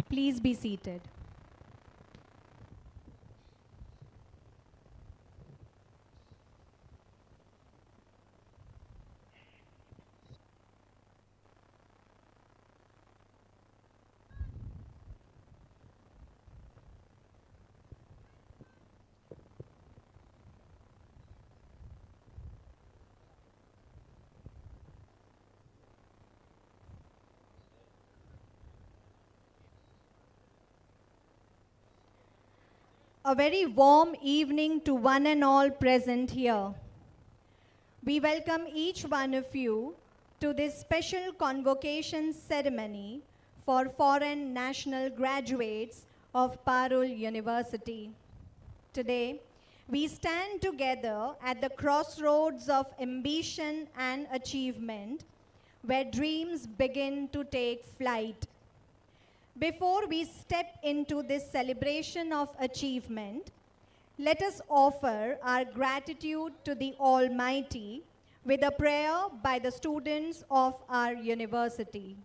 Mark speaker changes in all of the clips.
Speaker 1: Please be seated. A very warm evening to one and all present here. We welcome each one of you to this special convocation ceremony for foreign national graduates of Parul University. Today, we stand together at the crossroads of ambition and achievement, where dreams begin to take flight. Before we step into this celebration of achievement, let us offer our gratitude to the Almighty with a prayer by the students of our university.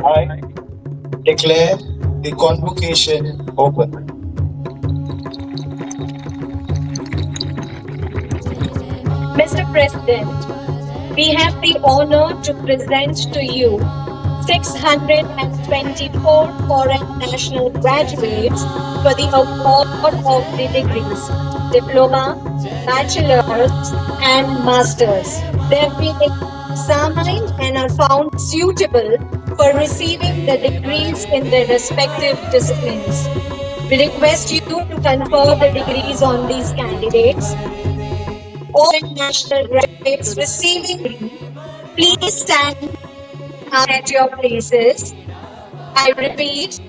Speaker 2: I declare the convocation open.
Speaker 3: Mr. President, we have the honor to present to you 624 foreign national graduates for the award of the degrees, diploma, bachelor's and master's. They have been examined and are found suitable for receiving the degrees in their respective disciplines. We request you to confer the degrees on these candidates. All national graduates receiving, please stand at your places. I repeat,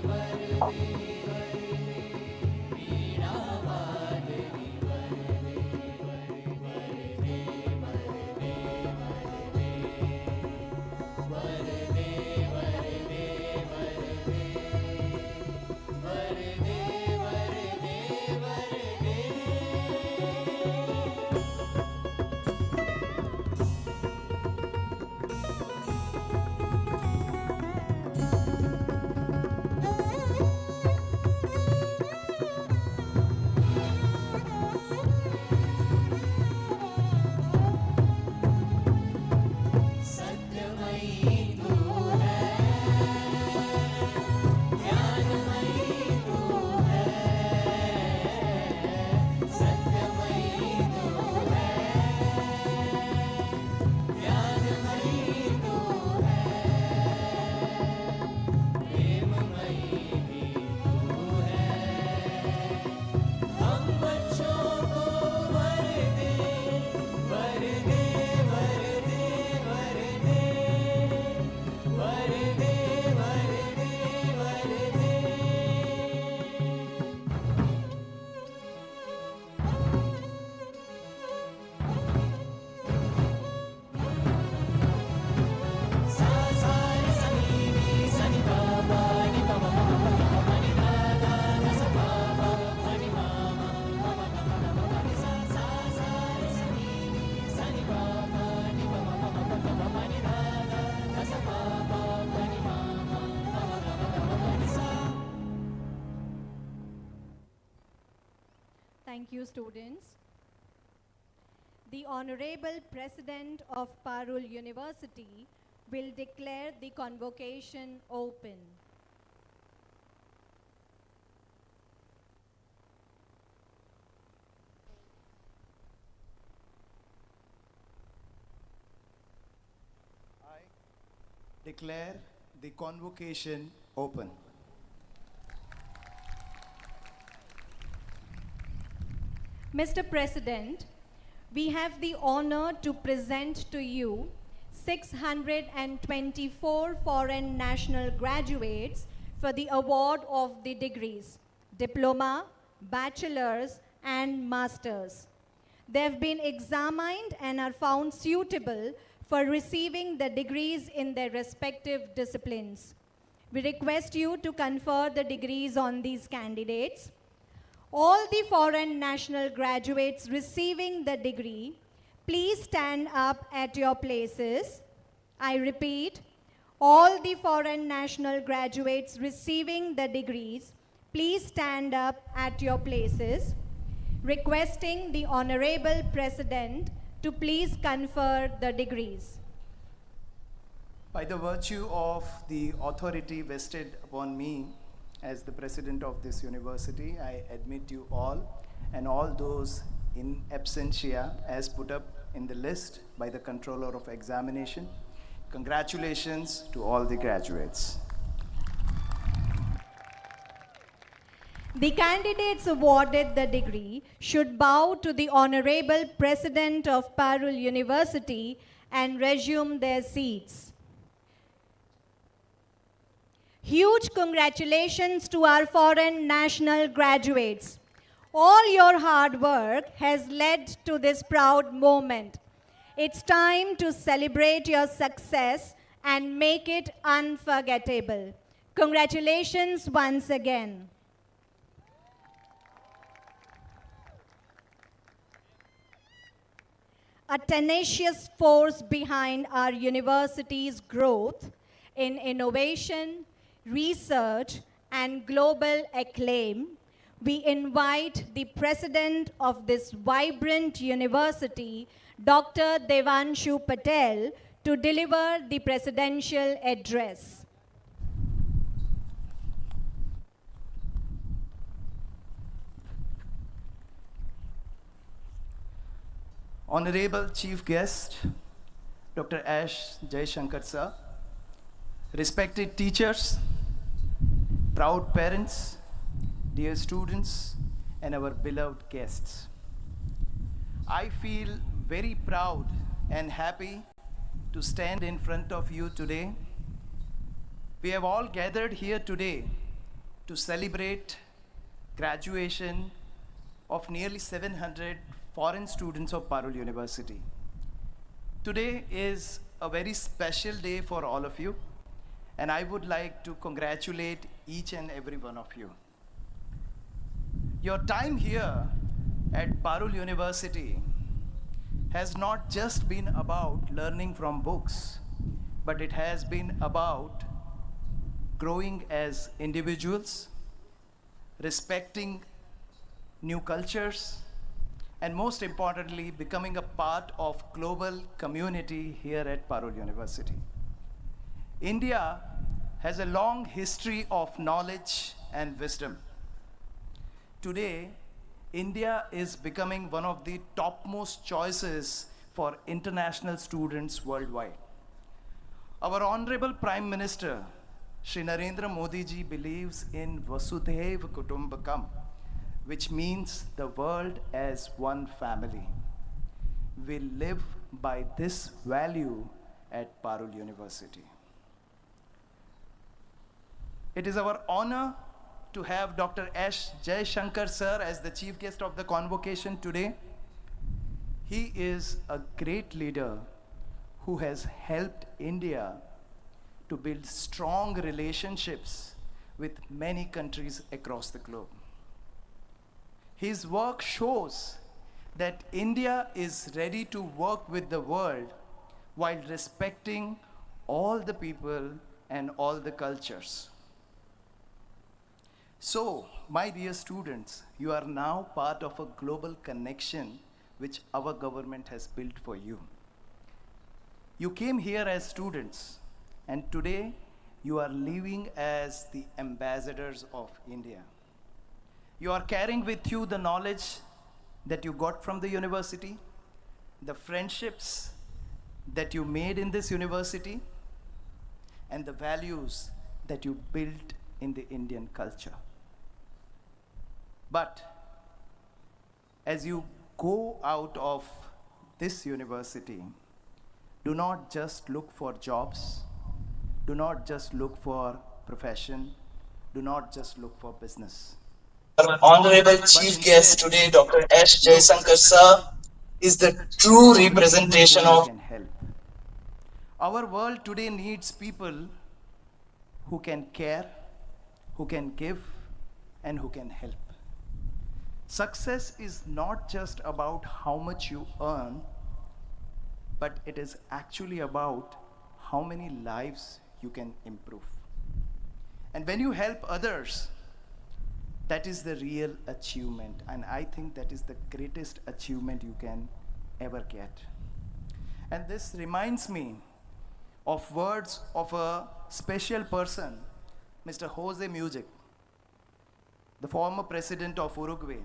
Speaker 1: you, students. The Honorable President of Parul University will declare the convocation open.
Speaker 2: I declare the convocation open.
Speaker 1: Mr. President, we have the honor to present to you 624 foreign national graduates for the award of the degrees, diploma, bachelor's and master's. They have been examined and are found suitable for receiving the degrees in their respective disciplines. We request you to confer the degrees on these candidates. All the foreign national graduates receiving the degree, please stand up at your places. I repeat, all the foreign national graduates receiving the degrees, please stand up at your places. Requesting the Honorable President to please confer the degrees.
Speaker 2: By the virtue of the authority vested upon me as the president of this university, I admit you all and all those in absentia as put up in the list by the controller of examination. Congratulations to all the graduates.
Speaker 1: The candidates awarded the degree should bow to the Honorable President of Parul University and resume their seats. Huge congratulations to our foreign national graduates. All your hard work has led to this proud moment. It's time to celebrate your success and make it unforgettable. Congratulations once again. A tenacious force behind our university's growth in innovation, research, and global acclaim, we invite the president of this vibrant university, Dr. Devanshu Patel, to deliver the presidential address.
Speaker 2: Honorable Chief Guest, Dr. Ash Jaishankar sir, respected teachers, proud parents, dear students, and our beloved guests. I feel very proud and happy to stand in front of you today. We have all gathered here today to celebrate graduation of nearly 700 foreign students of Parul University. Today is a very special day for all of you, and I would like to congratulate each and every one of you. Your time here at Parul University has not just been about learning from books, but it has been about growing as individuals, respecting new cultures, and most importantly, becoming a part of global community here at Parul University. India has a long history of knowledge and wisdom. Today, India is becoming one of the topmost choices for international students worldwide. Our Honorable Prime Minister, Shri Narendra Modi ji, believes in Vasudhaiv Kutumbakam, which means the world as one family. We live by this value at Parul University. It is our honor to have Dr. Ash Jaishankar sir as the chief guest of the convocation today. He is a great leader who has helped India to build strong relationships with many countries across the globe. His work shows that India is ready to work with the world while respecting all the people and all the cultures. So, my dear students, you are now part of a global connection which our government has built for you. You came here as students, and today you are living as the ambassadors of India. You are carrying with you the knowledge that you got from the university, the friendships that you made in this university, and the values that you built in the Indian culture. But as you go out of this university, do not just look for jobs, do not just look for profession, do not just look for business.
Speaker 4: Our honorable chief guest today, Dr. S. Jaishankar sir, is the true representation of
Speaker 2: can help. Our world today needs people who can care, who can give, and who can help. Success is not just about how much you earn, but it is actually about how many lives you can improve. And when you help others, that is the real achievement. And I think that is the greatest achievement you can ever get. And this reminds me of words of a special person, Mr. Jose Music, the former president of Uruguay.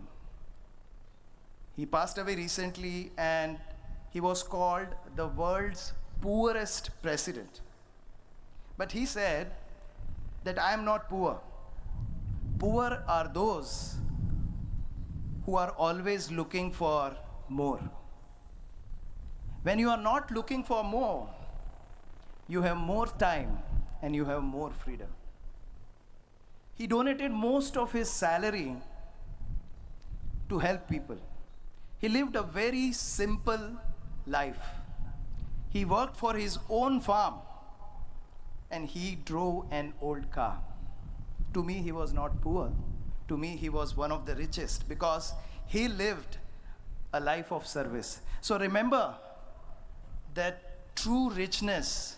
Speaker 2: He passed away recently, and he was called the world's poorest president. But he said that I am not poor. Poor are those who are always looking for more. When you are not looking for more, you have more time and you have more freedom. He donated most of his salary to help people. He lived a very simple life. He worked for his own farm and he drove an old car. To me, he was not poor. To me, he was one of the richest because he lived a life of service. So remember that true richness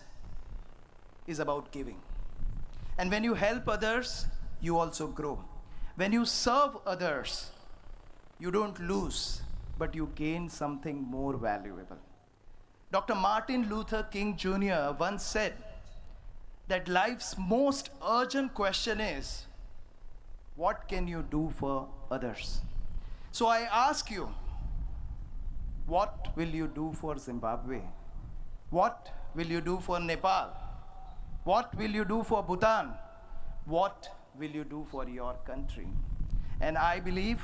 Speaker 2: is about giving. And when you help others, you also grow. When you serve others, you don't lose, but you gain something more valuable. Dr. Martin Luther King Jr. once said that life's most urgent question is, what can you do for others? So I ask you, what will you do for Zimbabwe? What will you do for Nepal? What will you do for Bhutan? What will you do for your country? And I believe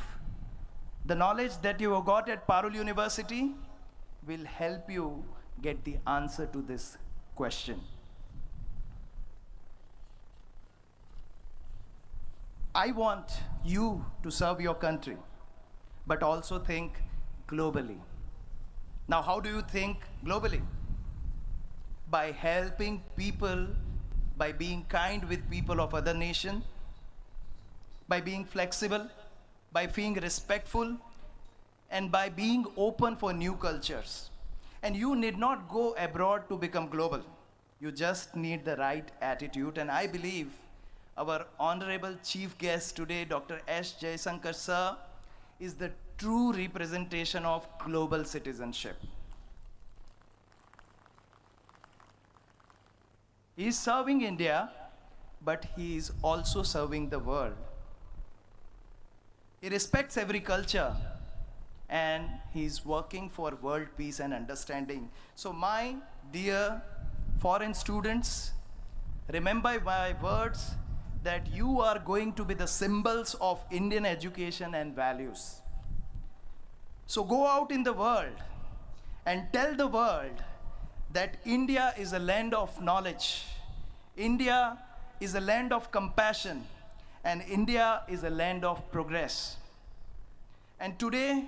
Speaker 2: the knowledge that you have got at Parul University will help you get the answer to this question. I want you to serve your country, but also think globally. Now, how do you think globally? By helping people, by being kind with people of other nations, by being flexible, by being respectful, and by being open for new cultures. And you need not go abroad to become global. You just need the right attitude. And I believe our honorable chief guest today, Dr. S. Jaishankar sir, is the true representation of global citizenship. He is serving India, but he is also serving the world. He respects every culture, and he is working for world peace and understanding. So my dear foreign students, remember my words that you are going to be the symbols of Indian education and values. So go out in the world and tell the world that India is a land of knowledge, India is a land of compassion, and India is a land of progress. And today,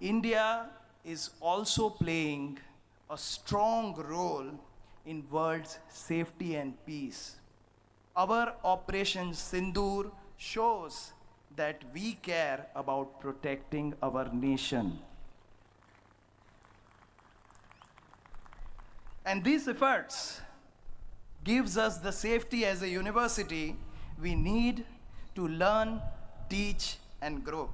Speaker 2: India is also playing a strong role in world's safety and peace. Our Operation Sindoor shows that we care about protecting our nation. And these efforts gives us the safety as a university we need to learn, teach, and grow.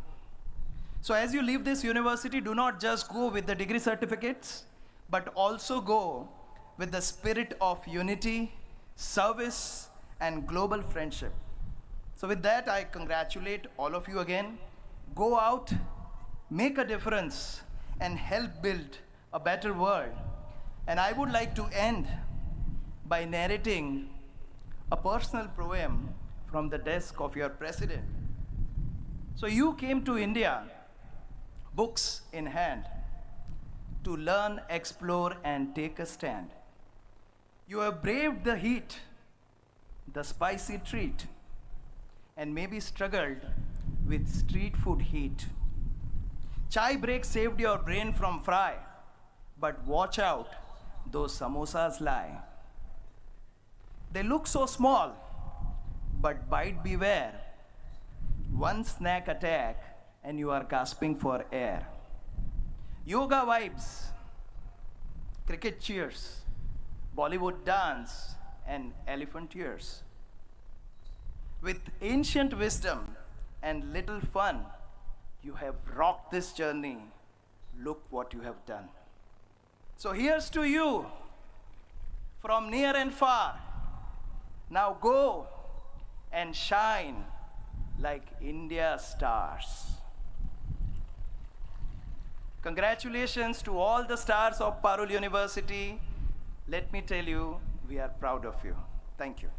Speaker 2: So as you leave this university, do not just go with the degree certificates, but also go with the spirit of unity, service, and global friendship. So with that, I congratulate all of you again. Go out, make a difference, and help build a better world. And I would like to end by narrating a personal poem from the desk of your president. So you came to India, books in hand, to learn, explore, and take a stand. You have braved the heat, the spicy treat, and maybe struggled with street food heat. Chai break saved your brain from fry, but watch out, those samosas lie. They look so small, but bite beware. One snack attack and you are gasping for air. Yoga vibes, cricket cheers, Bollywood dance, and elephant tears. With ancient wisdom and little fun, you have rocked this journey. Look what you have done. So here's to you from near and far. Now go and shine like India's stars. Congratulations to all the stars of Parul University. Let me tell you, we are proud of you. Thank you.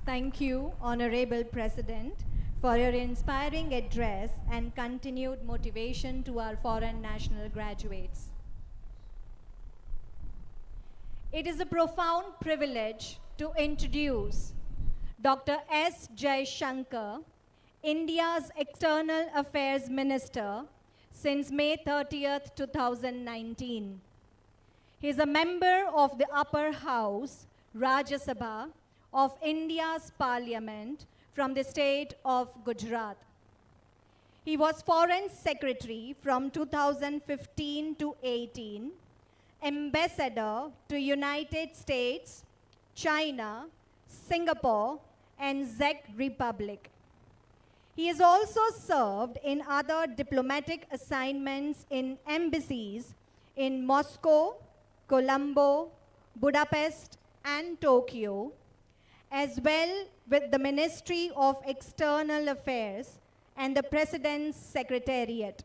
Speaker 1: Thank you, Honorable President, for your inspiring address and continued motivation to our foreign national graduates. It is a profound privilege to introduce Dr. S. Jaishankar, India's External Affairs Minister since May 30th, 2019. He is a member of the Upper House, Rajya Sabha, of India's Parliament from the state of Gujarat. He was Foreign Secretary from 2015 to 18, Ambassador to United States, China, Singapore, and Czech Republic. He has also served in other diplomatic assignments in embassies in Moscow, Colombo, Budapest, and Tokyo, as well with the Ministry of External Affairs and the President's Secretariat.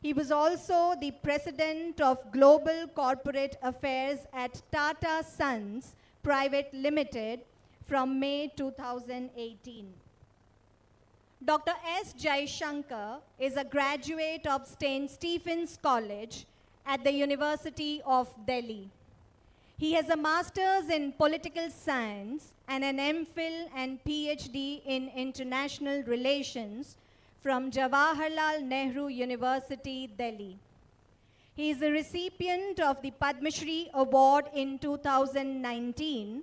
Speaker 1: He was also the President of Global Corporate Affairs at Tata Sons Private Limited from May 2018. Dr. S. Jaishankar is a graduate of St. Stephen's College at the University of Delhi. He has a master's in political science and an MPhil and PhD in international relations from Jawaharlal Nehru University, Delhi. He is a recipient of the Padma Shri Award in 2019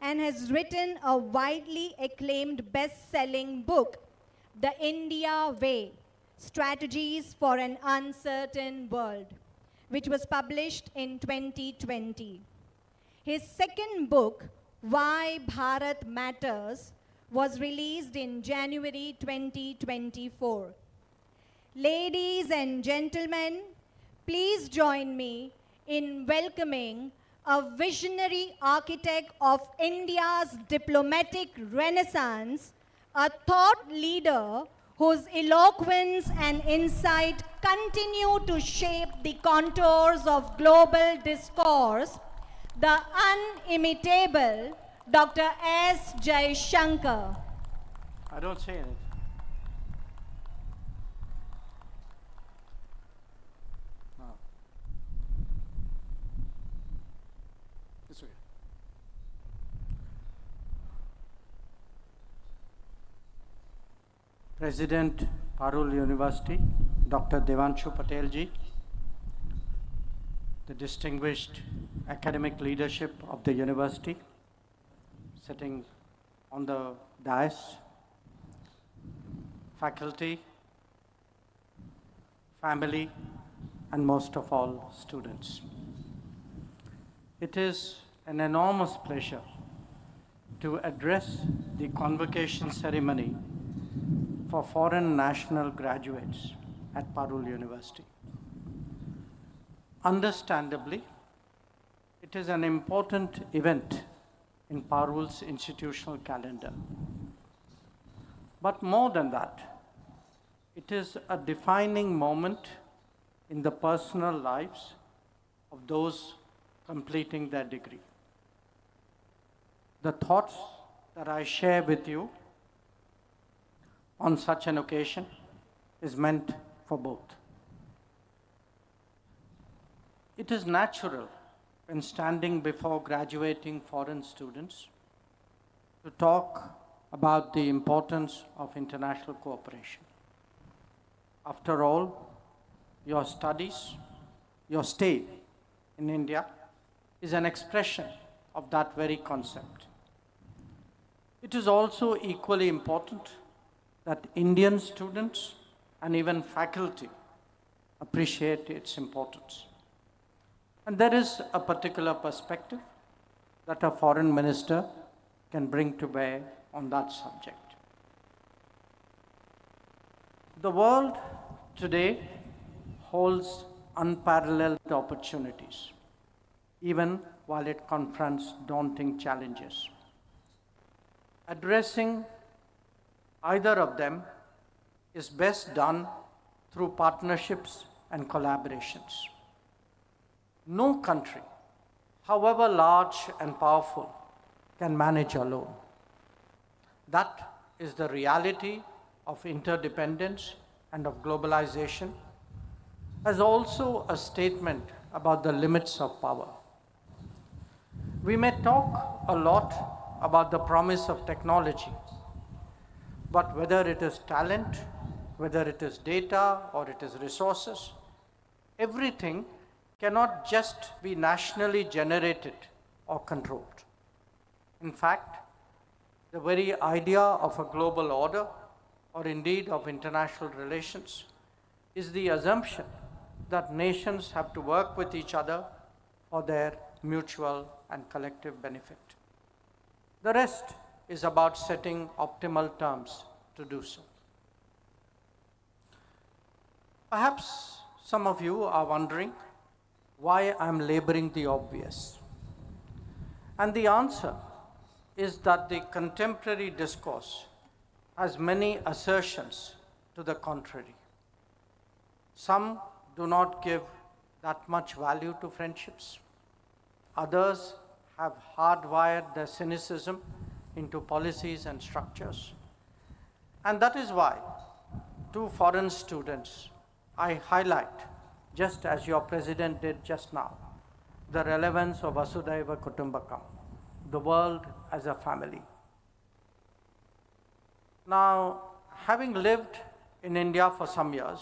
Speaker 1: and has written a widely acclaimed best-selling book, The India Way, Strategies for an Uncertain World, which was published in 2020. His second book, Why Bharat Matters, was released in January 2024. Ladies and gentlemen, please join me in welcoming a visionary architect of India's diplomatic renaissance, a thought leader whose eloquence and insight continue to shape the contours of global discourse, the unimitable Dr. S. Jaishankar.
Speaker 5: I don't say anything. No. This way. President Parul University, Dr. Devanshu Patel ji, the distinguished academic leadership of the university, sitting on the dais, faculty, family, and most of all, students. It is an enormous pleasure to address the convocation ceremony for foreign national graduates at Parul University. Understandably, it is an important event in Parul's institutional calendar. But more than that, it is a defining moment in the personal lives of those completing their degree. The thoughts that I share with you on such an occasion is meant for both. It is natural when standing before graduating foreign students to talk about the importance of international cooperation. After all, your studies, your stay in India is an expression of that very concept. It is also equally important that Indian students and even faculty appreciate its importance. And there is a particular perspective that a foreign minister can bring to bear on that subject. The world today holds unparalleled opportunities, even while it confronts daunting challenges. Addressing either of them is best done through partnerships and collaborations. No country, however large and powerful, can manage alone. That is the reality of interdependence and of globalization, as also a statement about the limits of power. We may talk a lot about the promise of technology, but whether it is talent, whether it is data, or it is resources, everything cannot just be nationally generated or controlled. In fact, the very idea of a global order, or indeed of international relations, is the assumption that nations have to work with each other for their mutual and collective benefit. The rest is about setting optimal terms to do so. Perhaps some of you are wondering why I'm laboring the obvious. And the answer is that the contemporary discourse has many assertions to the contrary. Some do not give that much value to friendships. Others have hardwired their cynicism into policies and structures. And that is why, to foreign students, I highlight, just as your president did just now, the relevance of Vasudhaiva Kutumbakam, the world as a family. Now, having lived in India for some years,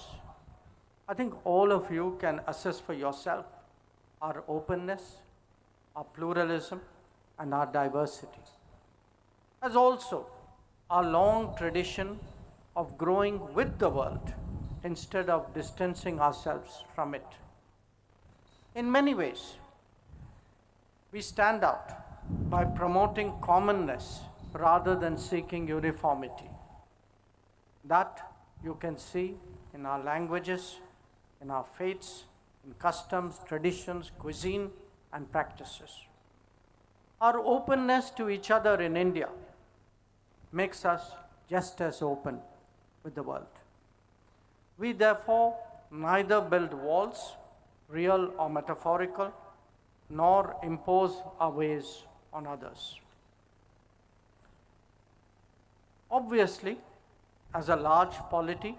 Speaker 5: I think all of you can assess for yourself our openness, our pluralism, and our diversity, as also our long tradition of growing with the world instead of distancing ourselves from it. In many ways, we stand out by promoting commonness rather than seeking uniformity. That you can see in our languages, in our faiths, in customs, traditions, cuisine, and practices. Our openness to each other in India makes us just as open with the world. We therefore neither build walls, real or metaphorical, nor impose our ways on others. Obviously, as a large polity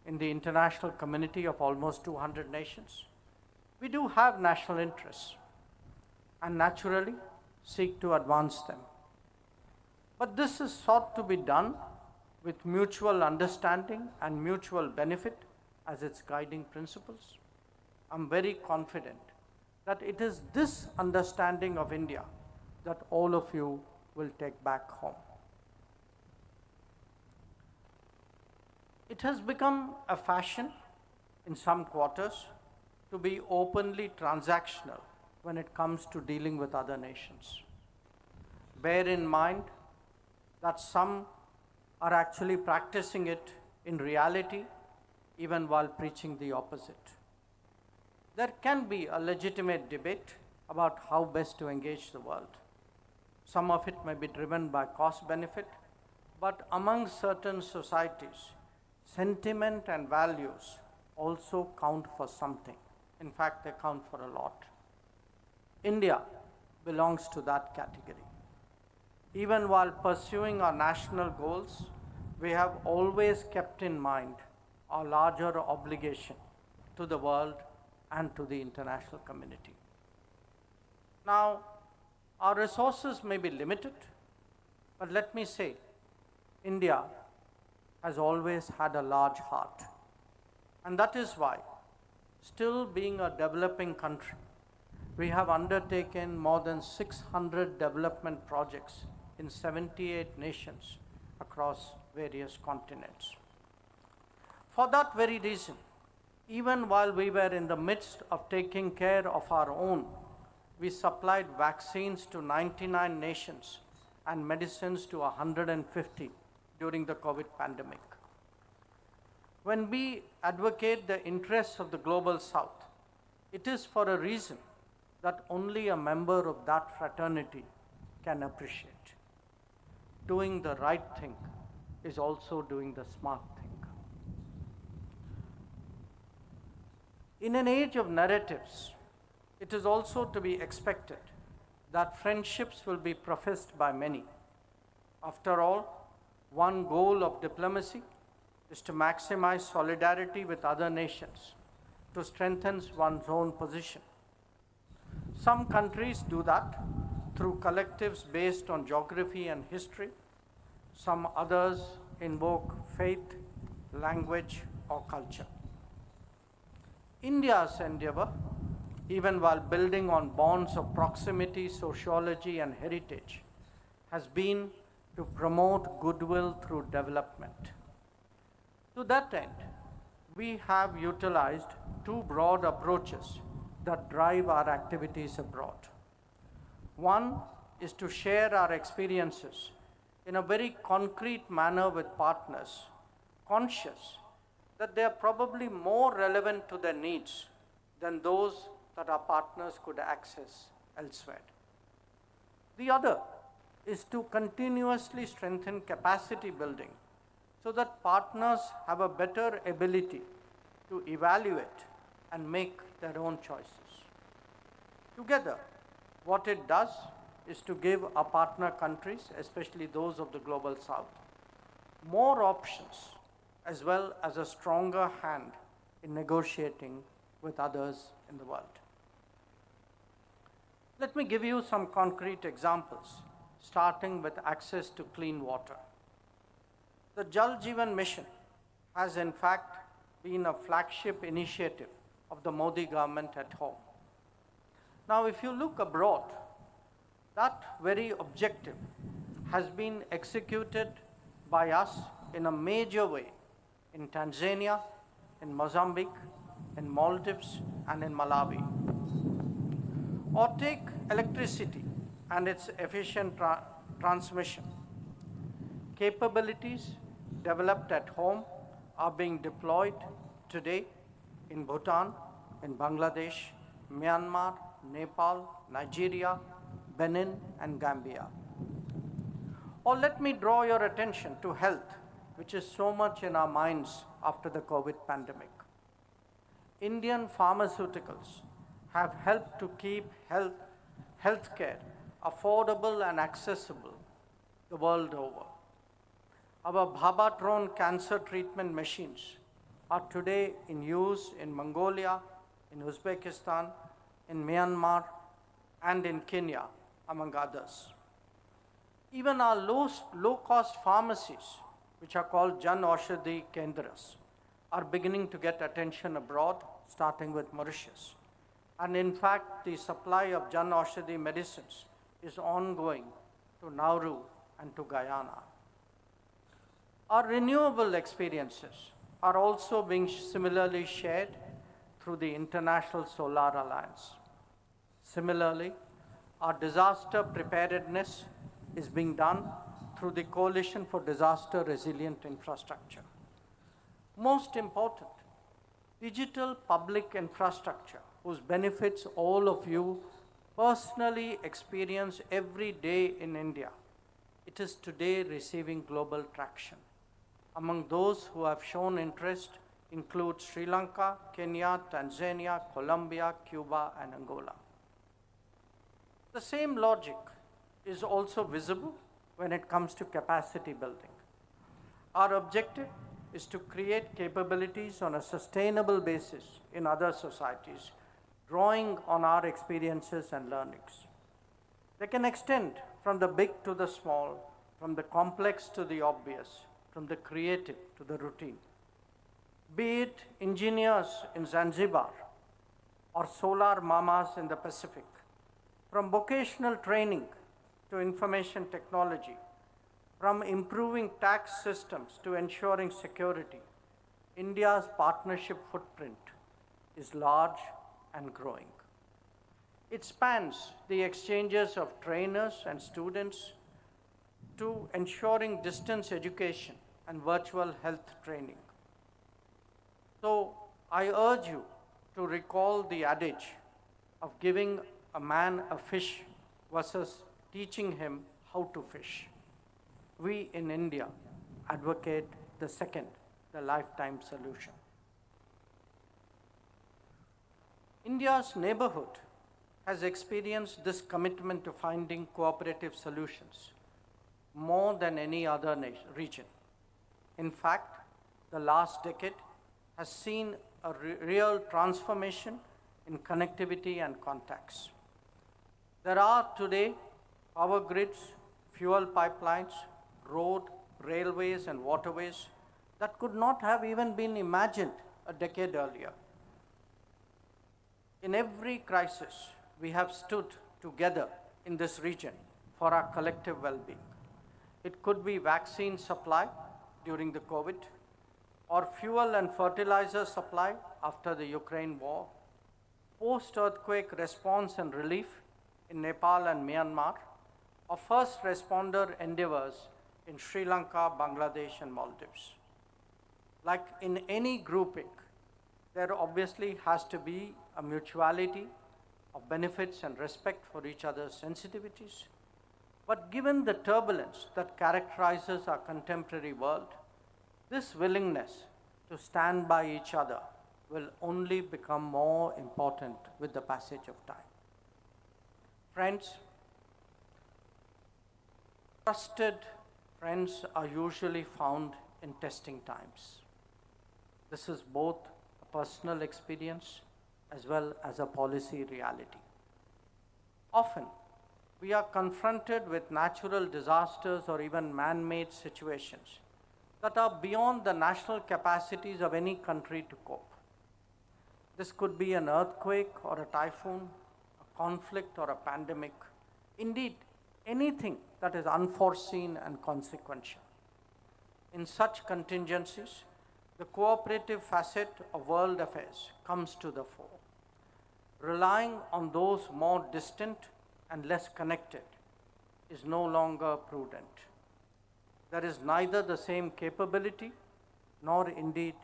Speaker 5: in the international community of almost 200 nations, we do have national interests and naturally seek to advance them. But this is sought to be done with mutual understanding and mutual benefit as its guiding principles. I'm very confident that it is this understanding of India that all of you will take back home. It has become a fashion in some quarters to be openly transactional when it comes to dealing with other nations. Bear in mind that some are actually practicing it in reality, even while preaching the opposite. There can be a legitimate debate about how best to engage the world. Some of it may be driven by cost benefit, but among certain societies, sentiment and values also count for something. In fact, they count for a lot. India belongs to that category. Even while pursuing our national goals, we have always kept in mind our larger obligation to the world and to the international community. Now, our resources may be limited, but let me say, India has always had a large heart. And that is why, still being a developing country, we have undertaken more than 600 development projects in 78 nations across various continents. For that very reason, even while we were in the midst of taking care of our own, we supplied vaccines to 99 nations and medicines to 150 during the COVID pandemic. When we advocate the interests of the global South, it is for a reason that only a member of that fraternity can appreciate. Doing the right thing is also doing the smart thing. In an age of narratives, it is also to be expected that friendships will be professed by many. After all, one goal of diplomacy is to maximize solidarity with other nations, to strengthen one's own position. Some countries do that through collectives based on geography and history. Some others invoke faith, language, or culture. India's endeavor, even while building on bonds of proximity, sociology, and heritage, has been to promote goodwill through development. To that end, we have utilized two broad approaches that drive our activities abroad. One is to share our experiences in a very concrete manner with partners, conscious that they are probably more relevant to their needs than those that our partners could access elsewhere. The other is to continuously strengthen capacity building so that partners have a better ability to evaluate and make their own choices. Together, what it does is to give our partner countries, especially those of the global South, more options as well as a stronger hand in negotiating with others in the world. Let me give you some concrete examples, starting with access to clean water. The Jal Jeevan Mission has in fact been a flagship initiative of the Modi government at home. Now, if you look abroad, that very objective has been executed by us in a major way in Tanzania, in Mozambique, in Maldives, and in Malawi. Or take electricity and its efficient transmission. Capabilities developed at home are being deployed today in Bhutan, in Bangladesh, Myanmar, Nepal, Nigeria, Benin, and Gambia. Or let me draw your attention to health, which is so much in our minds after the COVID pandemic. Indian pharmaceuticals have helped to keep healthcare affordable and accessible the world over. Our Bhabatron cancer treatment machines are today in use in Mongolia, in Uzbekistan, in Myanmar, and in Kenya, among others. Even our low-cost pharmacies, which are called Jan Aushadhi Kendras, are beginning to get attention abroad, starting with Mauritius. And in fact, the supply of Jan Aushadhi medicines is ongoing to Nauru and to Guyana. Our renewable experiences are also being similarly shared through the International Solar Alliance. Similarly, our disaster preparedness is being done through the Coalition for Disaster Resilient Infrastructure. Most important, digital public infrastructure whose benefits all of you personally experience every day in India. It is today receiving global traction. Among those who have shown interest include Sri Lanka, Kenya, Tanzania, Colombia, Cuba, and Angola. The same logic is also visible when it comes to capacity building. Our objective is to create capabilities on a sustainable basis in other societies, drawing on our experiences and learnings. They can extend from the big to the small, from the complex to the obvious, from the creative to the routine. Be it engineers in Zanzibar or solar mamas in the Pacific, from vocational training to information technology, from improving tax systems to ensuring security, India's partnership footprint is large and growing. It spans the exchanges of trainers and students to ensuring distance education and virtual health training. So I urge you to recall the adage of giving a man a fish versus teaching him how to fish. We in India advocate the second, the lifetime solution. India's neighborhood has experienced this commitment to finding cooperative solutions more than any other region. In fact, the last decade has seen a real transformation in connectivity and contacts. There are today power grids, fuel pipelines, road, railways, and waterways that could not have even been imagined a decade earlier. In every crisis, we have stood together in this region for our collective well-being. It could be vaccine supply during the COVID, or fuel and fertilizer supply after the Ukraine war, post-earthquake response and relief in Nepal and Myanmar, or first responder endeavors in Sri Lanka, Bangladesh, and Maldives. Like in any grouping, there obviously has to be a mutuality of benefits and respect for each other's sensitivities. But given the turbulence that characterizes our contemporary world, this willingness to stand by each other will only become more important with the passage of time. Friends, trusted friends are usually found in testing times. This is both a personal experience as well as a policy reality. Often, we are confronted with natural disasters or even man-made situations that are beyond the national capacities of any country to cope. This could be an earthquake or a typhoon, a conflict or a pandemic, indeed anything that is unforeseen and consequential. In such contingencies, the cooperative facet of world affairs comes to the fore. Relying on those more distant and less connected is no longer prudent. There is neither the same capability nor indeed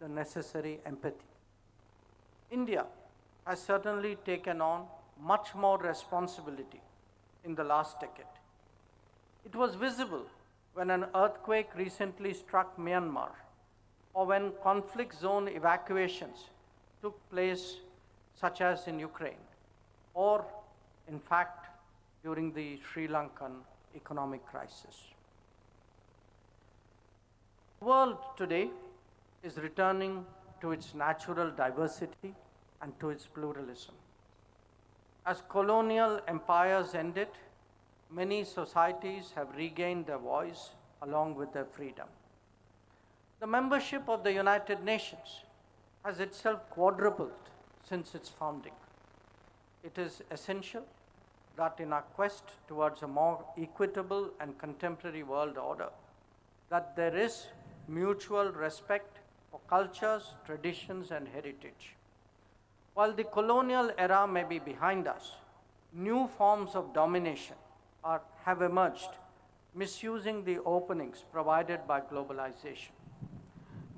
Speaker 5: the necessary empathy. India has certainly taken on much more responsibility in the last decade. It was visible when an earthquake recently struck Myanmar, or when conflict zone evacuations took place, such as in Ukraine, or in fact during the Sri Lankan economic crisis. The world today is returning to its natural diversity and to its pluralism. As colonial empires ended, many societies have regained their voice along with their freedom. The membership of the United Nations has itself quadrupled since its founding. It is essential that in our quest towards a more equitable and contemporary world order, that there is mutual respect for cultures, traditions, and heritage. While the colonial era may be behind us, new forms of domination have emerged misusing the openings provided by globalization.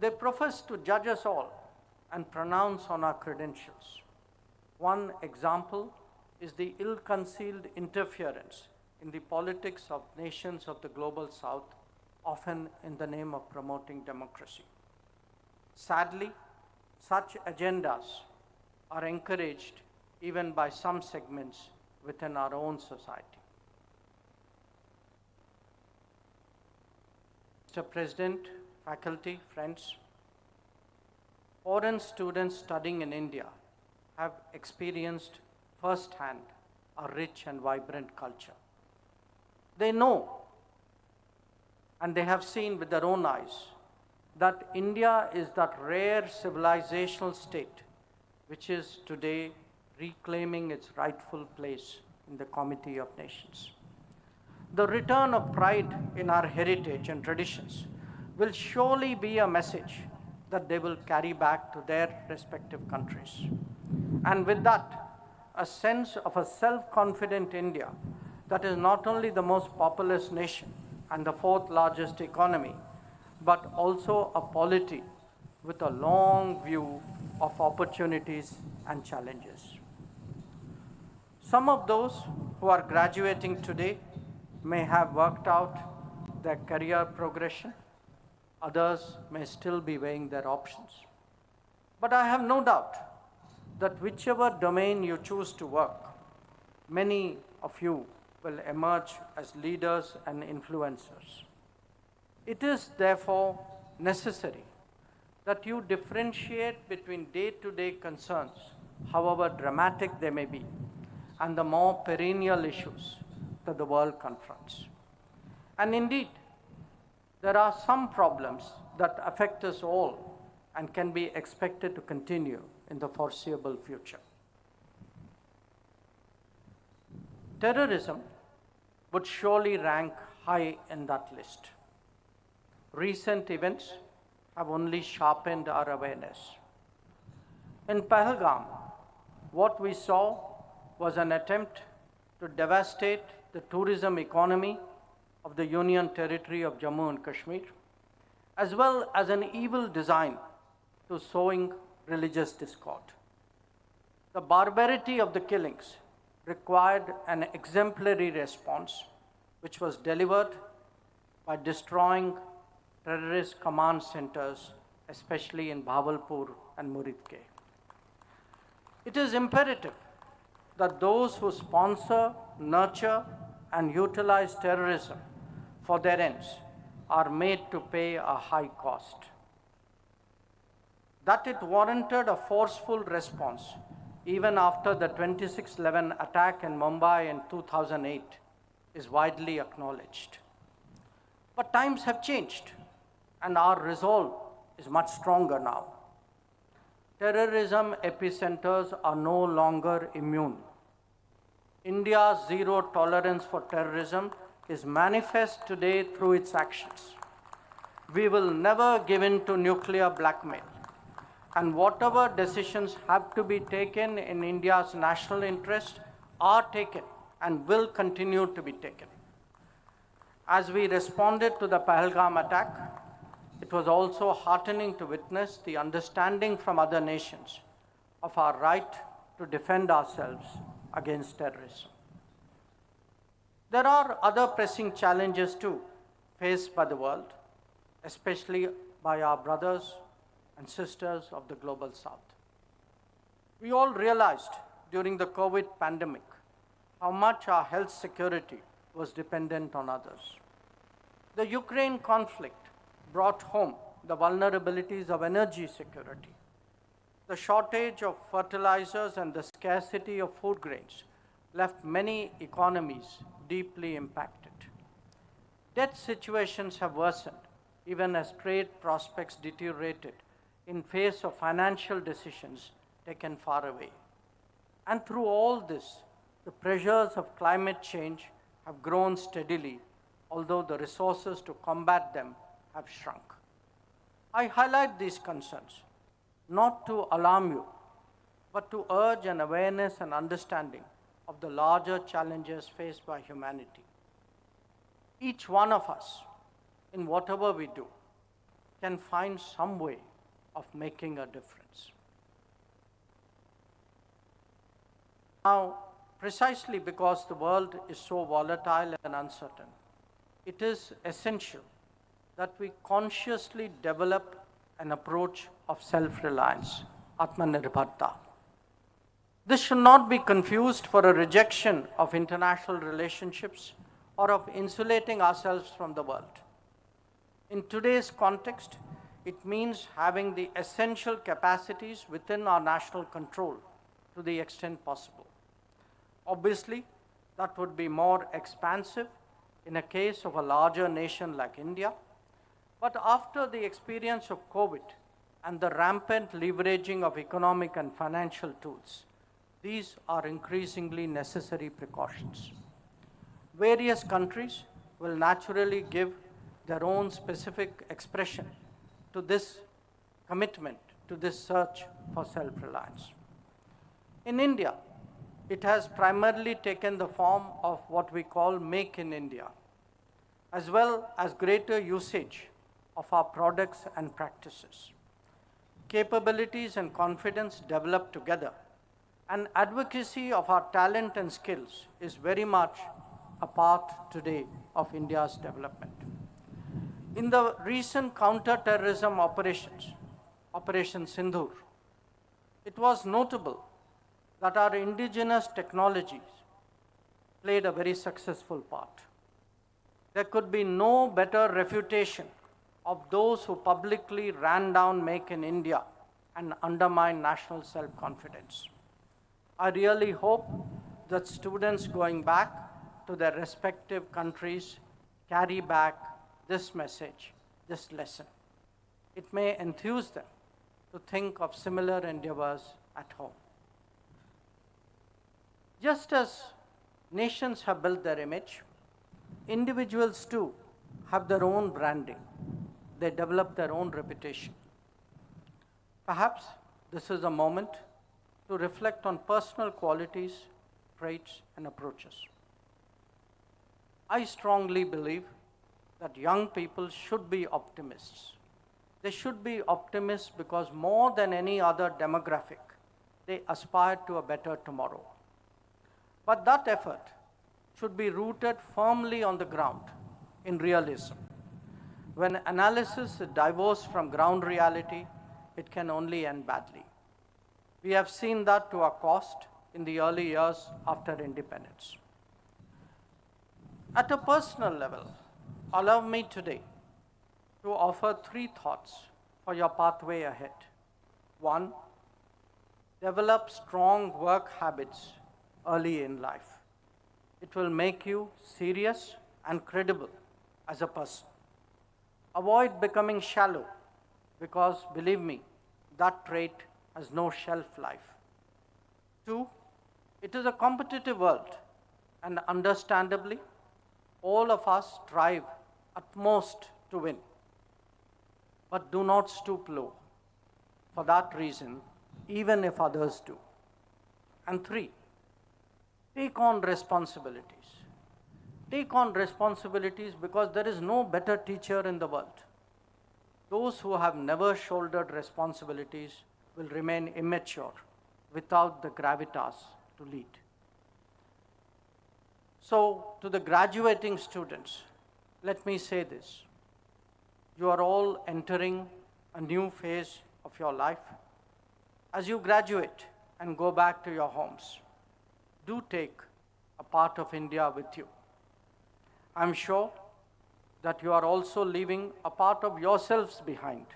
Speaker 5: They profess to judge us all and pronounce on our credentials. One example is the ill-concealed interference in the politics of nations of the global south, often in the name of promoting democracy. Sadly, such agendas are encouraged even by some segments within our own society. Mr. President, faculty, friends, foreign students studying in India have experienced firsthand a rich and vibrant culture. They know and they have seen with their own eyes that India is that rare civilizational state which is today reclaiming its rightful place in the Committee of Nations. The return of pride in our heritage and traditions will surely be a message that they will carry back to their respective countries. And with that, a sense of a self-confident India that is not only the most populous nation and the fourth largest economy, but also a polity with a long view of opportunities and challenges. Some of those who are graduating today may have worked out their career progression. Others may still be weighing their options. But I have no doubt that whichever domain you choose to work, many of you will emerge as leaders and influencers. It is therefore necessary that you differentiate between day-to-day concerns, however dramatic they may be, and the more perennial issues that the world confronts. And indeed, there are some problems that affect us all and can be expected to continue in the foreseeable future. Terrorism would surely rank high in that list. Recent events have only sharpened our awareness. In Pahalgam, what we saw was an attempt to devastate the tourism economy of the Union Territory of Jammu and Kashmir, as well as an evil design to sowing religious discord. The barbarity of the killings required an exemplary response, which was delivered by destroying terrorist command centers, especially in Bhavalpur and Muridke. It is imperative that those who sponsor, nurture, and utilize terrorism for their ends are made to pay a high cost. That it warranted a forceful response even after the 26/11 attack in Mumbai in 2008 is widely acknowledged. But times have changed, and our resolve is much stronger now. Terrorism epicenters are no longer immune. India's zero tolerance for terrorism is manifest today through its actions. We will never give in to nuclear blackmail, and whatever decisions have to be taken in India's national interest are taken and will continue to be taken. As we responded to the Pahalgam attack, it was also heartening to witness the understanding from other nations of our right to defend ourselves against terrorism. There are other pressing challenges too faced by the world, especially by our brothers and sisters of the global south. We all realized during the COVID pandemic how much our health security was dependent on others. The Ukraine conflict brought home the vulnerabilities of energy security. The shortage of fertilizers and the scarcity of food grains left many economies deeply impacted. Debt situations have worsened even as trade prospects deteriorated in face of financial decisions taken far away. And through all this, the pressures of climate change have grown steadily, although the resources to combat them have shrunk. I highlight these concerns not to alarm you, but to urge an awareness and understanding of the larger challenges faced by humanity. each one of us, in whatever we do, can find some way of making a difference. Now, precisely because the world is so volatile and uncertain, it is essential that we consciously develop an approach of self-reliance, Atmanirbharta. This should not be confused for a rejection of international relationships or of insulating ourselves from the world. In today's context, it means having the essential capacities within our national control to the extent possible. Obviously, that would be more expansive in a case of a larger nation like India. But after the experience of COVID and the rampant leveraging of economic and financial tools, these are increasingly necessary precautions. Various countries will naturally give their own specific expression to this commitment, to this search for self-reliance. In India, it has primarily taken the form of what we call Make in India, as well as greater usage of our products and practices. Capabilities and confidence developed together, and advocacy of our talent and skills is very much a part today of India's development. In the recent counter-terrorism operations, Operation Sindoor, it was notable that our indigenous technologies played a very successful part. There could be no better refutation of those who publicly ran down Make in India and undermined national self-confidence. I really hope that students going back to their respective countries carry back this message, this lesson. It may enthuse them to think of similar endeavors at home. Just as nations have built their image, individuals too have their own branding. They develop their own reputation. Perhaps this is a moment to reflect on personal qualities, traits, and approaches. I strongly believe that young people should be optimists. They should be optimists because more than any other demographic, they aspire to a better tomorrow. But that effort should be rooted firmly on the ground in realism. When analysis is divorced from ground reality, it can only end badly. We have seen that to our cost in the early years after independence. At a personal level, allow me today to offer 3 thoughts for your pathway ahead. 1, develop strong work habits early in life. It will make you serious and credible as a person. Avoid becoming shallow because, believe me, that trait has no shelf life. 2, it is a competitive world, and understandably, all of us strive at most to win. But do not stoop low for that reason, even if others do. And 3, take on responsibilities. Take on responsibilities because there is no better teacher in the world. Those who have never shouldered responsibilities will remain immature without the gravitas to lead. So, to the graduating students, let me say this. You are all entering a new phase of your life. As you graduate and go back to your homes, do take a part of India with you. I'm sure that you are also leaving a part of yourselves behind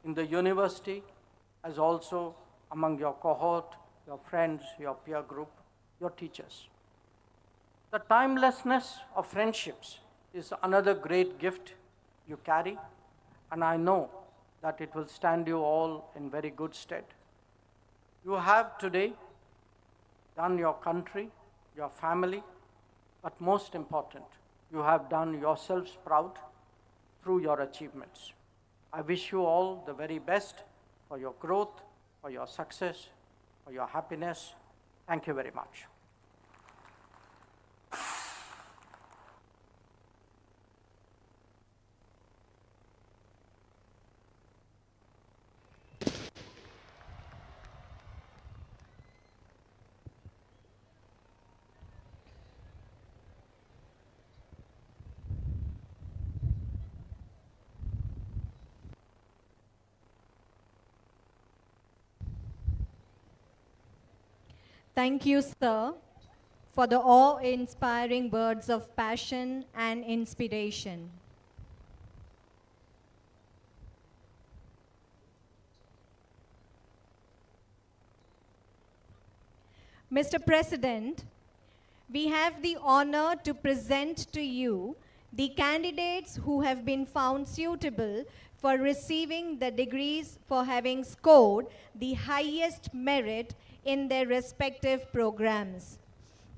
Speaker 5: in the university, as also among your cohort, your friends, your peer group, your teachers. The timelessness of friendships is another great gift you carry, and I know that it will stand you all in very good stead. You have today done your country, your family, but most important, you have done yourselves proud through your achievements. I wish you all the very best for your growth, for your success, for your happiness. Thank you very much.
Speaker 1: Thank you, sir, for the awe-inspiring words of passion and inspiration. Mr. President, we have the honor to present to you the candidates who have been found suitable for receiving the degrees for having scored the highest merit in their respective programs.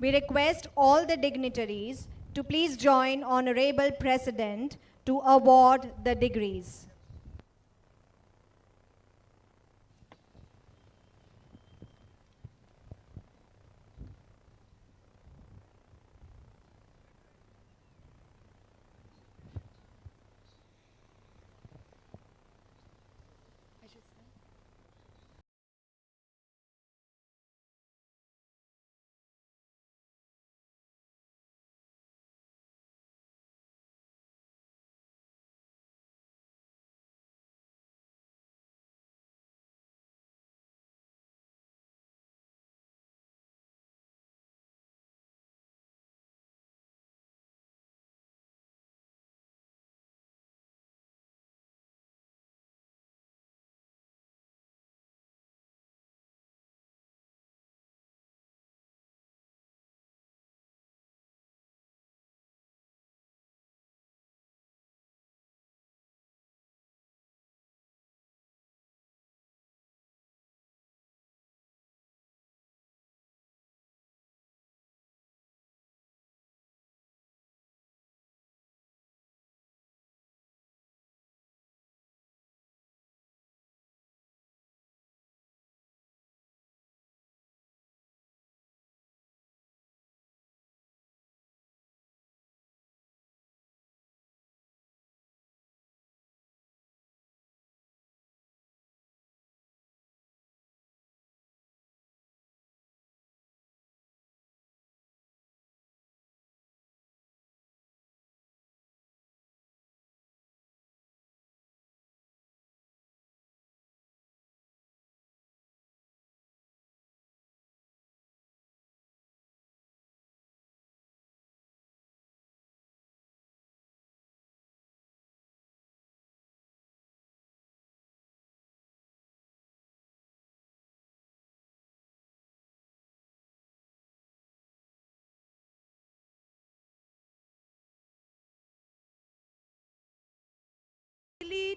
Speaker 1: We request all the dignitaries to please join Honorable President to award the degrees.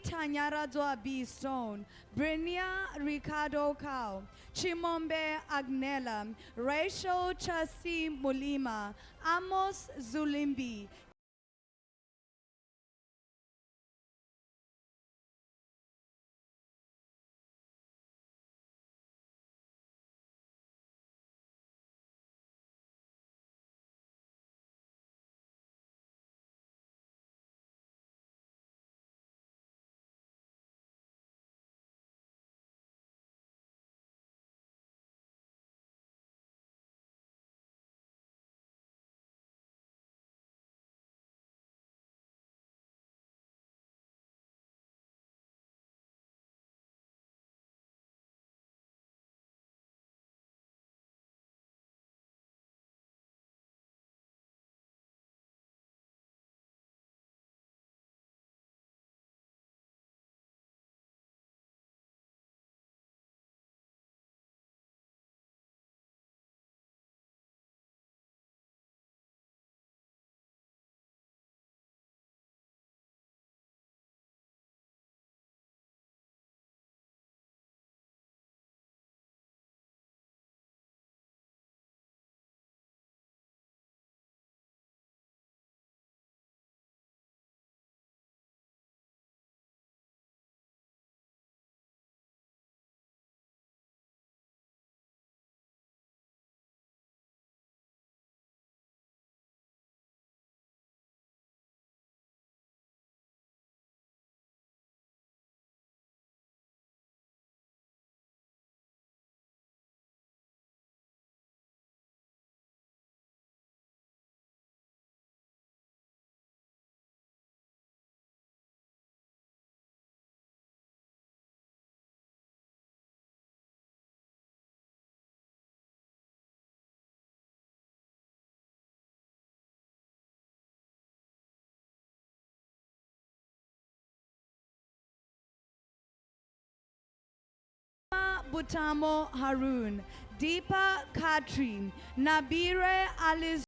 Speaker 6: Tanyara Joabi Stone, Brinia Ricardo Cow, Chimombe Agnella, Rachel Chasi Mulima, Amos Zulimbi, Butamo Harun, Deepa Khatri, Nabire Aliz.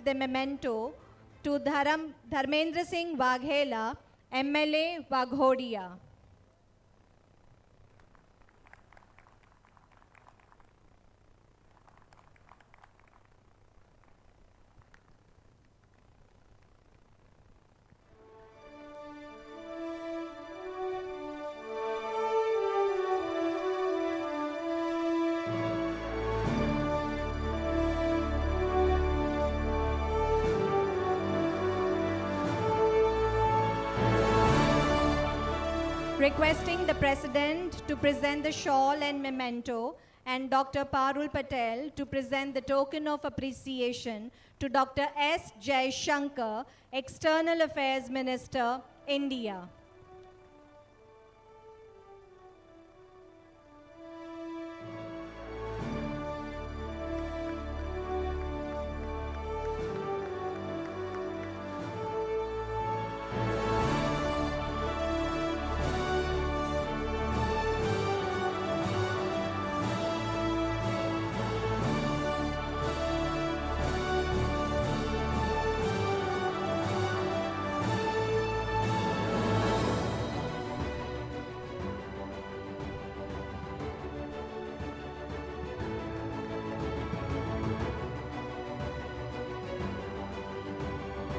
Speaker 1: The memento to Dharmendra Singh Waghela, MLA Waghodia. Requesting the President to present the shawl and memento and Dr. Parul Patel to present the token of appreciation to Dr. S. Jai Shankar, External Affairs Minister, India.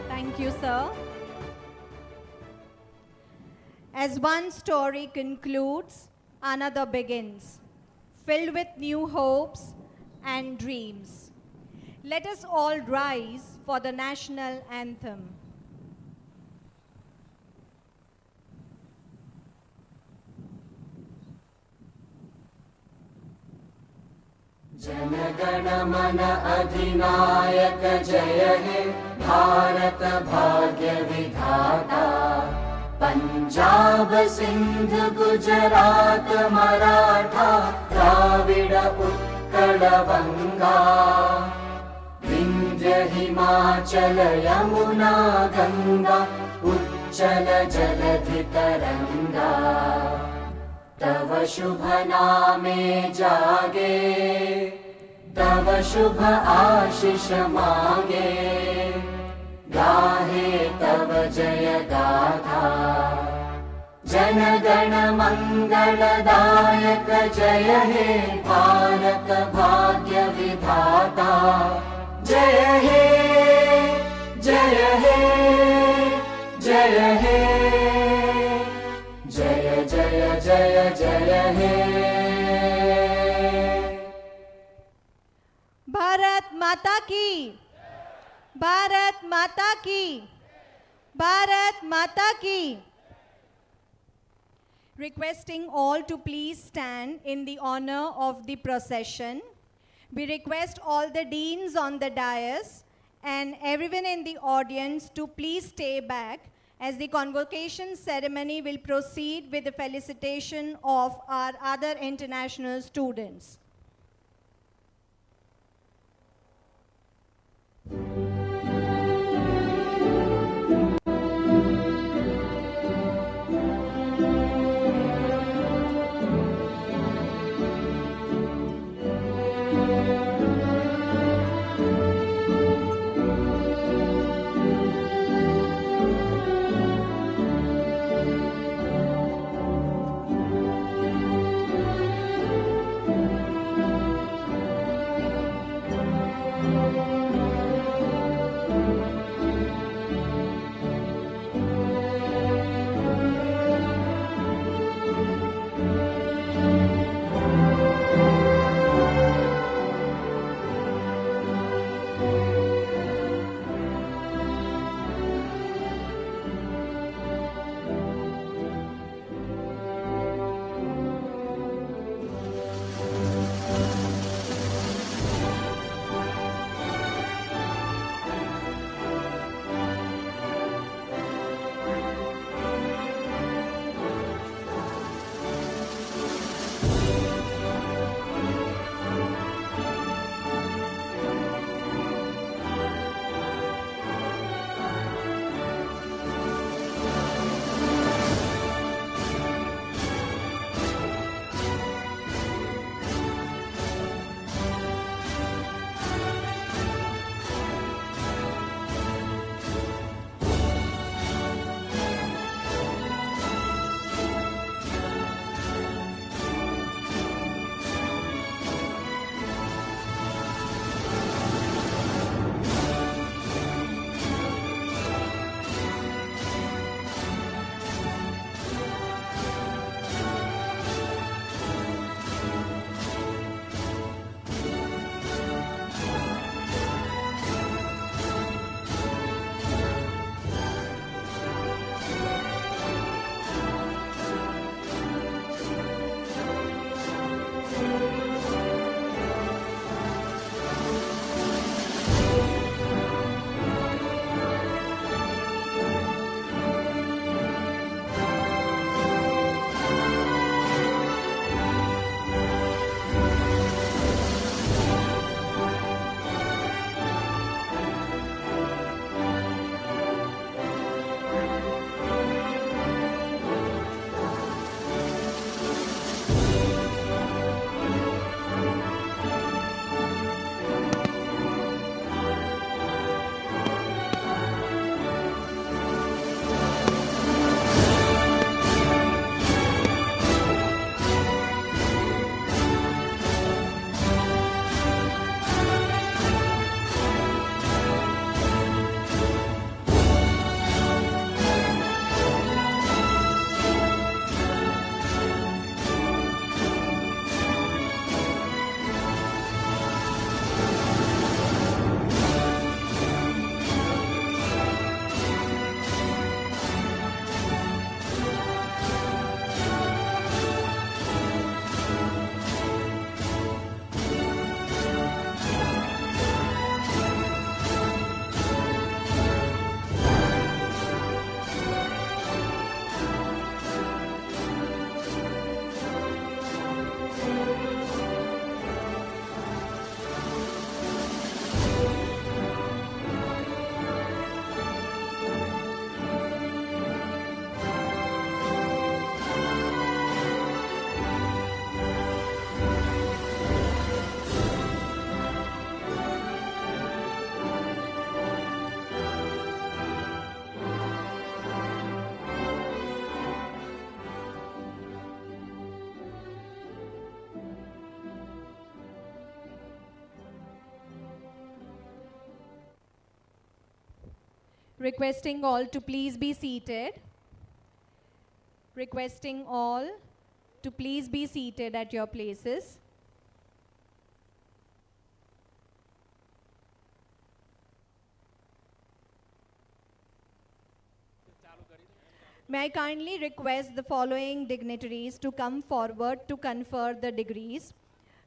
Speaker 1: Thank you, sir. As one story concludes, another begins, filled with new hopes and dreams. Let us all rise for the national anthem.
Speaker 7: जनगण मन अधिनायक जय हे भारत भाग्य विधाता पंजाब सिंध गुजरात मराठा द्राविड उत्कल बंगा विंध्य हिमाचल यमुना गंगा उच्चल जलधि तरंगा तव शुभ नामे जागे तव शुभ आशीष मागे गाहे तव जय गाथा जन गण मंगलदायक जय हे भारत भाग्य विधाता जय हे जय हे जय हे जय जय जय जय हे
Speaker 1: भारत माता की, भारत माता की, भारत माता की. Requesting all to please stand in the honor of the procession. We request all the deans on the dais and everyone in the audience to please stay back as the convocation ceremony will proceed with the felicitation of our other international students. Requesting all to please be seated. Requesting all to please be seated at your places. May I kindly request the following dignitaries to come forward to confer the degrees.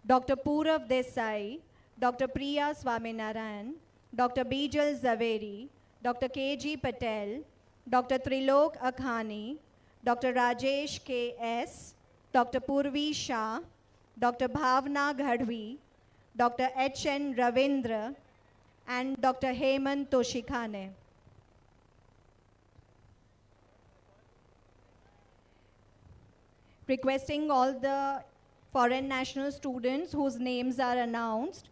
Speaker 1: Dr. Purav Desai, Dr. Priya Swaminarayan, Dr. Bijal Zaveri, Dr. K.G. Patel, Dr. Trilok Akhani, Dr. Rajesh K.S., Dr. Purvi Shah, Dr. Bhavna Ghadvi, Dr. H.N. Ravindra, and Dr. Hemant Toshikhane. Requesting all the foreign national students whose names are announced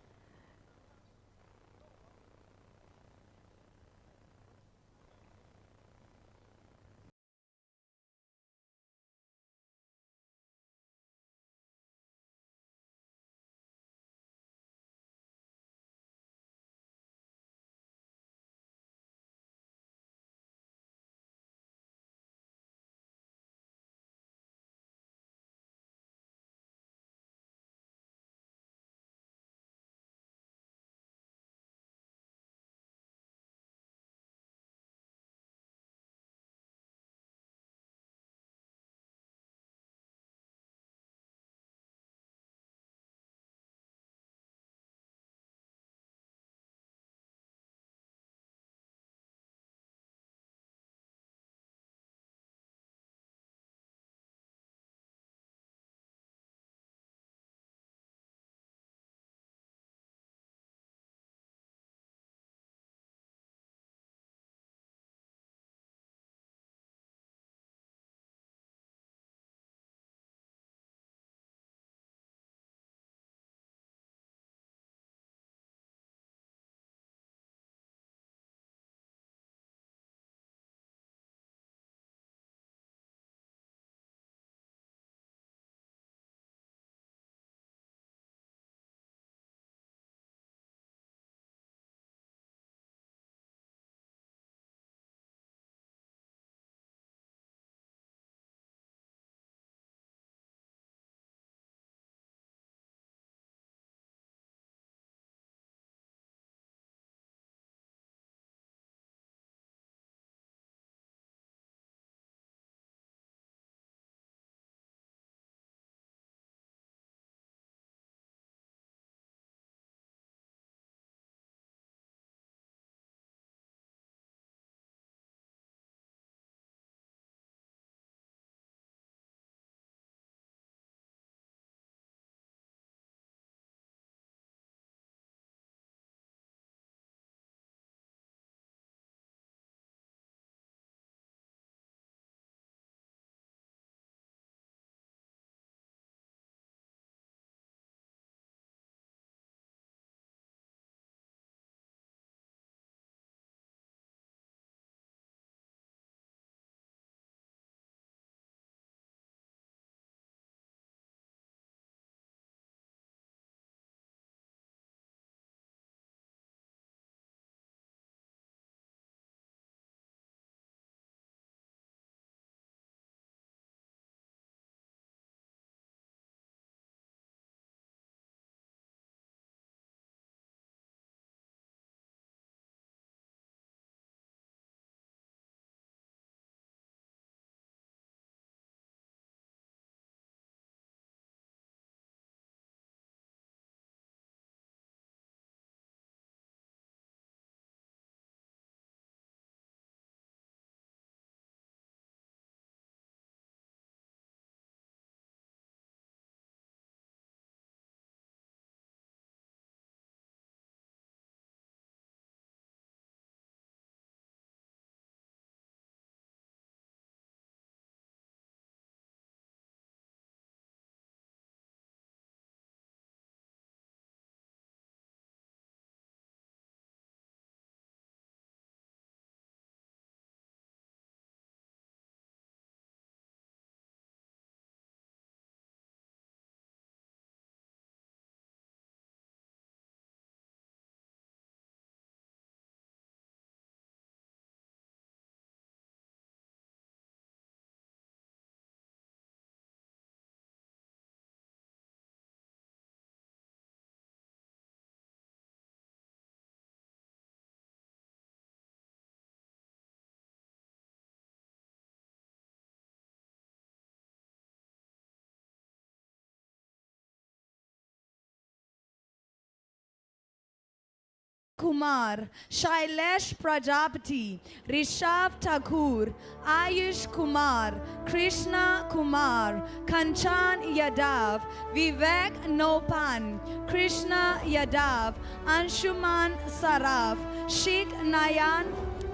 Speaker 6: Kumar, Shailesh Prajapati, Rishabh Thakur, Ayush Kumar, Krishna Kumar, Kanchan Yadav, Vivek Nopan, Krishna Yadav, Anshuman Saraf, Sheikh Nayan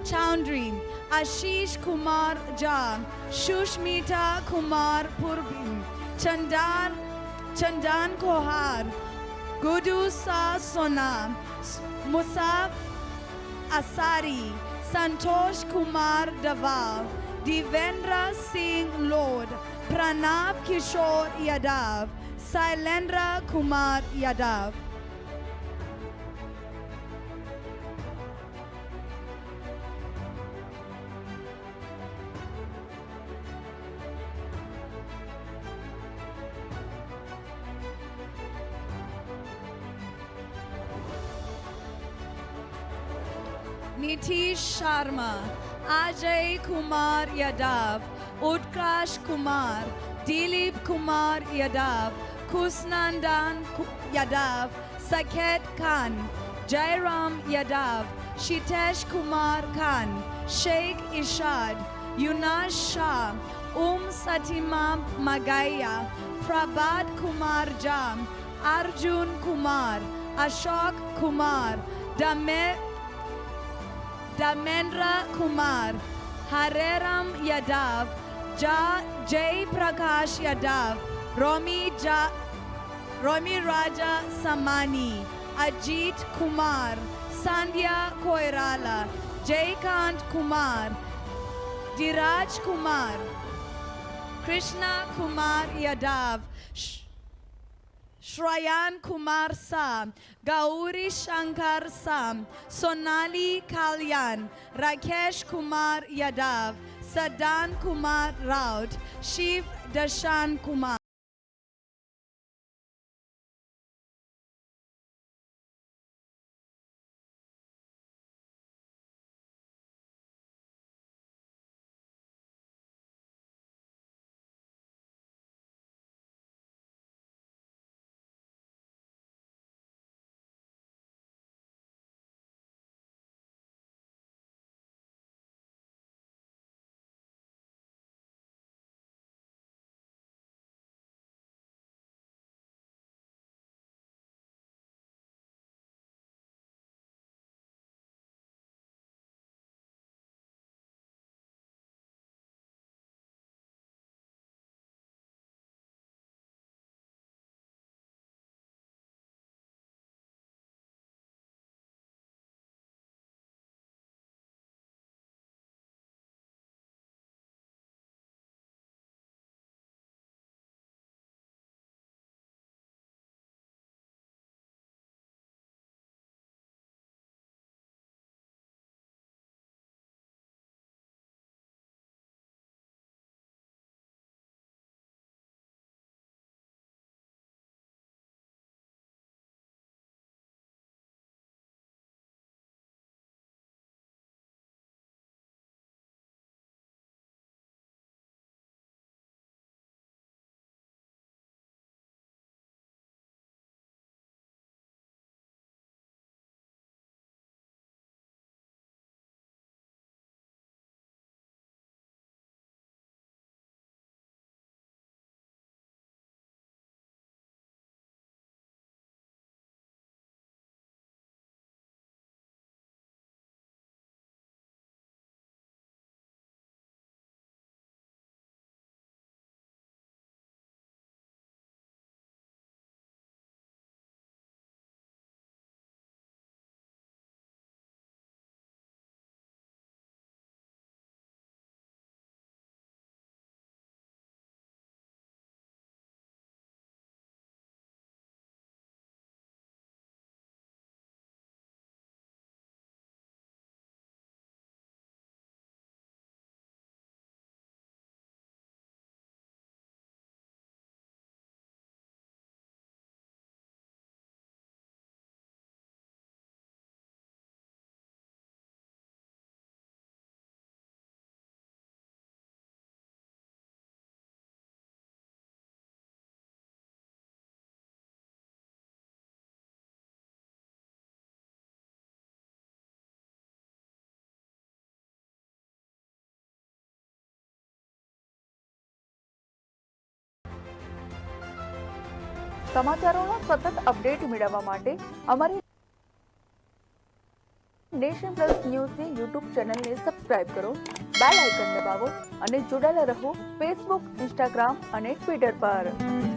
Speaker 6: Chowdhury, Ashish Kumar Jha, Shushmita Kumar Purbin, Chandan Kohar, Gudu Sa Sona, Musaf Asari, Santosh Kumar Daval, Devendra Singh Lord, Pranav Kishore Yadav, Sailendra Kumar Yadav. Nitish Sharma, Ajay Kumar Yadav, Utkarsh Kumar, Dilip Kumar Yadav, Kusnandan Yadav, Saket Khan, Jairam Yadav, Shitesh Kumar Khan, Sheikh Ishad, Yunash Shah, Satima Magaya, Prabhat Kumar Jam, Arjun Kumar, Ashok Kumar, Damendra Kumar, Hareram Yadav, Jay Prakash Yadav, Romi Raja Samani, Ajit Kumar, Sandhya Koirala, Jaykant Kumar, Diraj Kumar, Krishna Kumar Yadav, Shrayan Kumar Sam, Gauri Shankar Sam, Sonali Kalyan, Rakesh Kumar Yadav, Sadan Kumar Raut, Shiv Dashan Kumar.
Speaker 8: સમાચારોનો સતત update મેળવવા માટે અમારી nation plus ન્યૂઝની YouTube ચેનલને subscribe કરો, bell icon દબાવો અને જોડાયેલા રહો ફેસબુક, ઇન્સ્ટાગ્રામ અને ટ્વિટર પર.